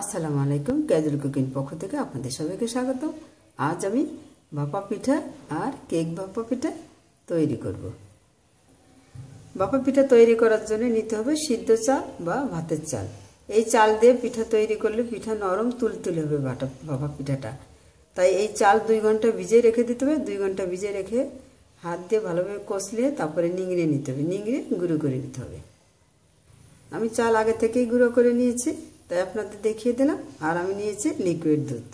আসসালামু আলাইকুম। Casual cooking পক্ষ থেকে আপনাদের সবাইকে স্বাগত। আজ আমি ভাপা পিঠা আর কেক ভাপা পিঠা তৈরি করব। ভাপা পিঠা তৈরি করার জন্য নিতে হবে সিদ্ধ চাল বা ভাতের চাল। এই চাল দিয়ে পিঠা তৈরি করলে পিঠা নরম তুলতুলে হবে ভাপা পিঠাটা। তাই এই চাল 2 ঘন্টা ভিজিয়ে রেখে দিতে হবে। 2 ঘন্টা ভিজিয়ে রেখে হাত দিয়ে ভালোভাবে কষলিয়ে তারপরে নিংড়ে নিতে হবে, নিংড়ে গুঁড়ো করে নিতে হবে। আমি চাল আগে থেকেই গুঁড়ো করে নিয়েছি, তাই আপনাদের দেখিয়ে দিলাম। আর আমি নিয়েছি লিকুইড দুধ,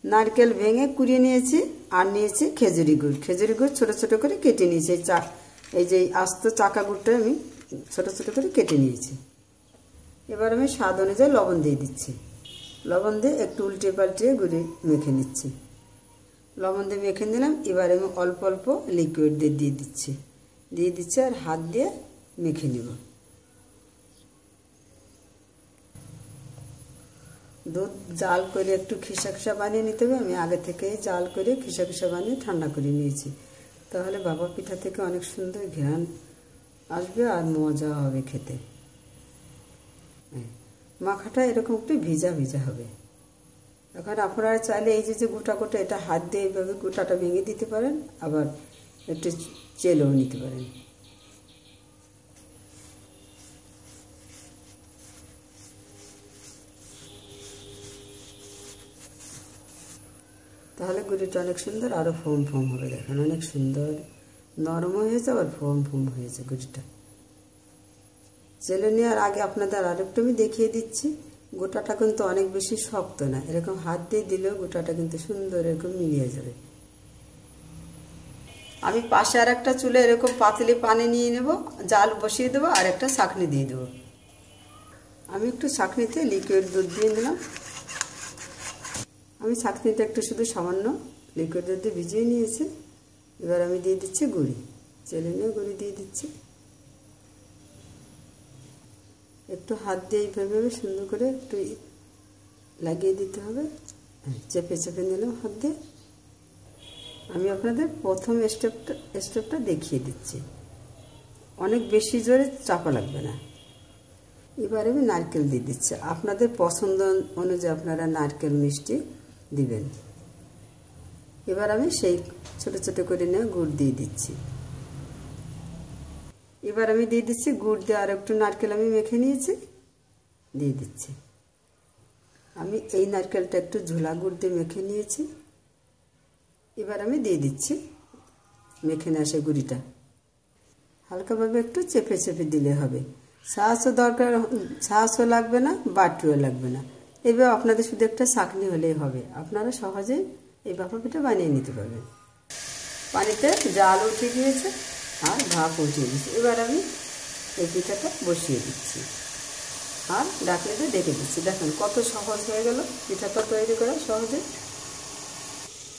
নারকেল ভেঙে কুড়িয়ে নিয়েছি, আর নিয়েছি খেজুরি গুড়। খেজুরি গুড় ছোটো ছোটো করে কেটে নিয়েছি। এই যে আস্ত চাকা গুড়টা আমি ছোটো ছোটো করে কেটে নিয়েছি। এবার আমি স্বাদ অনুযায়ী লবণ দিয়ে দিচ্ছি। লবণ দিয়ে একটু উল্টে পাল্টে গুঁড়ে মেখে নিচ্ছি। লবণ দিয়ে মেখে নিলাম। এবার আমি অল্প অল্প লিকুইড দিয়ে দিচ্ছি আর হাত দিয়ে মেখে নেব। দুধ জাল করে একটু খিসা খিসা বানিয়ে নিতে হবে। আমি আগে থেকেই জাল করে খিসা খিসা বানিয়ে ঠান্ডা করে নিয়েছি। তাহলে ভাপা পিঠা থেকে অনেক সুন্দর ঘ্রাণ আসবে আর মজা হবে খেতে। মাখাটা এরকম একটু ভিজা ভিজা হবে। এখন আপনারা চাইলে এই যে গোটা গোটা এটা হাত দিয়ে এইভাবে গোটাটা ভেঙে দিতে পারেন, আবার একটু চেলেও নিতে পারেন। তাহলে গুঁড়িটা অনেক সুন্দর আরও ফোম ফোম হবে। দেখেন অনেক সুন্দর নরম হয়েছে, আবার ফোম ফোম হয়েছে গুঁড়িটা। চেলে নেওয়ার আগে আপনাদের আরেকটু আমি দেখিয়ে দিচ্ছি। গোটাটা কিন্তু অনেক বেশি শক্ত না, এরকম হাত দিয়ে দিলেও গোটাটা কিন্তু সুন্দর এরকম মিলিয়ে যাবে। আমি পাশে আর একটা চুলে এরকম পাতলি পানি নিয়ে নেব, জাল বসিয়ে দেবো, আর একটা ছাঁকনি দিয়ে দেবো। আমি একটু ছাঁকনিতে লিকুইড দুধ দিয়ে দিলাম। আমি ছাঁকনিতে একটু শুধু সামান্য লিকুইড দুধ দিয়ে ভিজিয়ে নিয়েছি। এবার আমি দিয়ে দিচ্ছি গুঁড়ি, চেলে নিয়ে গুঁড়ি দিয়ে দিচ্ছি। একটু হাত দিয়ে এইভাবে সুন্দর করে একটু লাগিয়ে দিতে হবে। চেপে চেপে নিলাম হাত দিয়ে। আমি আপনাদের প্রথম স্টেপটা দেখিয়ে দিচ্ছি। অনেক বেশি জোরে চাপা লাগবে না। এবার আমি নারকেল দিয়ে দিচ্ছি। আপনাদের পছন্দ অনুযায়ী আপনারা নারকেল মিষ্টি দিবেন। এবার আমি সেই ছোট ছোট করে নিয়ে গুড় দিয়ে দিচ্ছি। এবার আমি দিয়ে দিচ্ছি গুড় দিয়ে আর একটু নারকেল আমি মেখে নিয়েছি, দিয়ে দিচ্ছি। আমি এই নারকেলটা একটু ঝোলা গুড় দিয়ে মেখে নিয়েছি। এবার আমি দিয়ে দিচ্ছি মেখে নেওয়া সেই গুঁড়িটা। হালকাভাবে একটু চেপে চেপে দিলে হবে। সাহসও লাগবে না, বাটিও লাগবে না। এবার আপনাদের শুধু একটা ছাঁকনি হলেই হবে। আপনারা সহজেই এই ভাপা পিঠা বানিয়ে নিতে পারবেন। পানিতে জাল উঠে গিয়েছে আর ভাপ উঠে গেছে। এবার আমি এই পিঠাটা বসিয়ে দিচ্ছি আর ঢাকনা দিয়ে ঢেকে দিচ্ছি। দেখেন কত সহজ হয়ে গেল পিঠাটা তৈরি করা সহজে।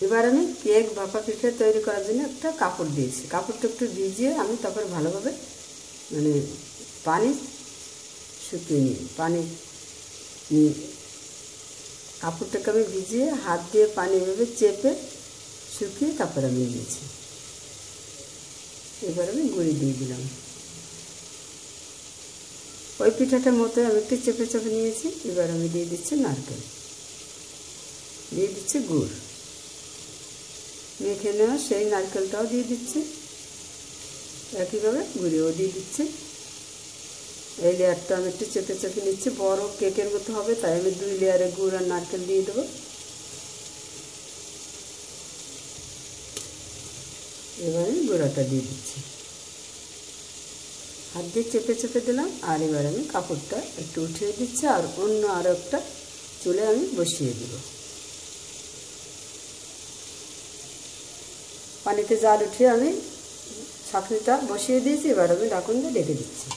এবার আমি কেক ভাপা পিঠা তৈরি করার জন্য একটা কাপড় দিয়েছি। কাপড়টা একটু ভিজিয়ে আমি তারপরে ভালোভাবে পানি শুকিয়ে নিই। কাপড়টাকে আমি ভিজিয়ে হাত দিয়ে পানি এভাবে চেপে শুকিয়ে তারপরে আমি নিয়েছি। এবার আমি গুঁড়ি দিয়ে দিলাম। ওই পিঠাটার মতো আমি একটু চেপে চেপে নিয়েছি। এবার আমি দিয়ে দিচ্ছি নারকেল, দিয়ে দিচ্ছি গুড়, মেখে নেওয়া সেই নারকেলটাও দিয়ে দিচ্ছি। একইভাবে গুঁড়িও দিয়ে দিচ্ছি। এই লেয়ারটা আমি একটু চেপে চেপে নিচ্ছি। বড় কেকের মতো হবে, তাই আমি 2 লেয়ারে গুড় আর নারকেল দিয়ে দেবো। এবার আমি গুঁড়াটা দিয়ে দিচ্ছি, হাত দিয়ে চেপে চেপে দিলাম। আর এবার আমি কাপড়টা একটু উঠিয়ে দিচ্ছি আর অন্য আরও একটা চুলে আমি বসিয়ে দেব। পানিতে জাল উঠিয়ে আমি ছাঁকনিটা বসিয়ে দিয়েছি। এবার আমি ঢাকন দিয়ে ঢেকে দিচ্ছি।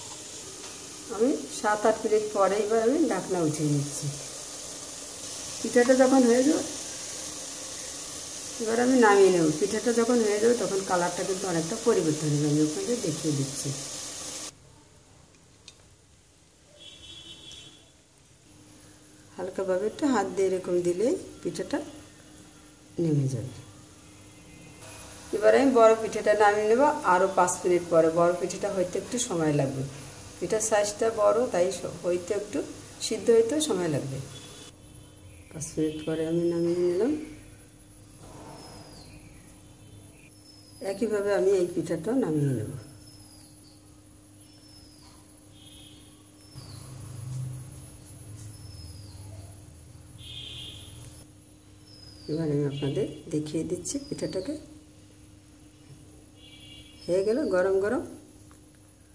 আমি 7-8 মিনিট পরে এবার আমি ঢাকনা উঠিয়ে নিচ্ছি। পিঠাটা যখন হয়ে যাবে এবার আমি নামিয়ে নেব। পিঠাটা যখন হয়ে যাবে তখন কালারটা কিন্তু অনেকটা পরিবর্তন হবে। আমি ওখানে দেখিয়ে দিচ্ছি। হালকাভাবে একটু হাত দিয়ে এরকম দিলে পিঠাটা নেমে যাবে। এবার আমি বড় পিঠাটা নামিয়ে নেব আরও 5 মিনিট পরে। বড় পিঠাটা হইতে একটু সময় লাগবে। পিঠার সাইজটা বড়, তাই হইতে একটু সিদ্ধ হইতেও সময় লাগবে। 5 মিনিট পরে আমি নামিয়ে নিলাম। একইভাবে আমি এই পিঠাটাও নামিয়ে নেব। এবার আমি আপনাদের দেখিয়ে দিচ্ছি পিঠাটাকে। হয়ে গেল গরম গরম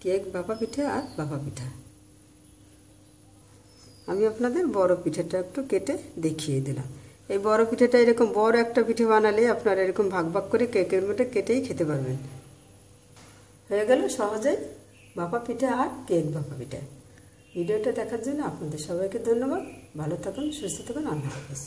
কেক ভাপা পিঠা আর ভাপা পিঠা। আমি আপনাদের বড় পিঠাটা একটু কেটে দেখিয়ে দিলাম। এই বড় পিঠাটা এরকম বড় একটা পিঠে বানালে আপনারা এরকম ভাগ ভাগ করে কেকের মধ্যে কেটেই খেতে পারবেন। হয়ে গেল সহজেই ভাপা পিঠা আর কেক ভাপা পিঠা। ভিডিওটা দেখার জন্য আপনাদের সবাইকে ধন্যবাদ। ভালো থাকুন, সুস্থ থাকুন। আল্লাহ হাফেজ।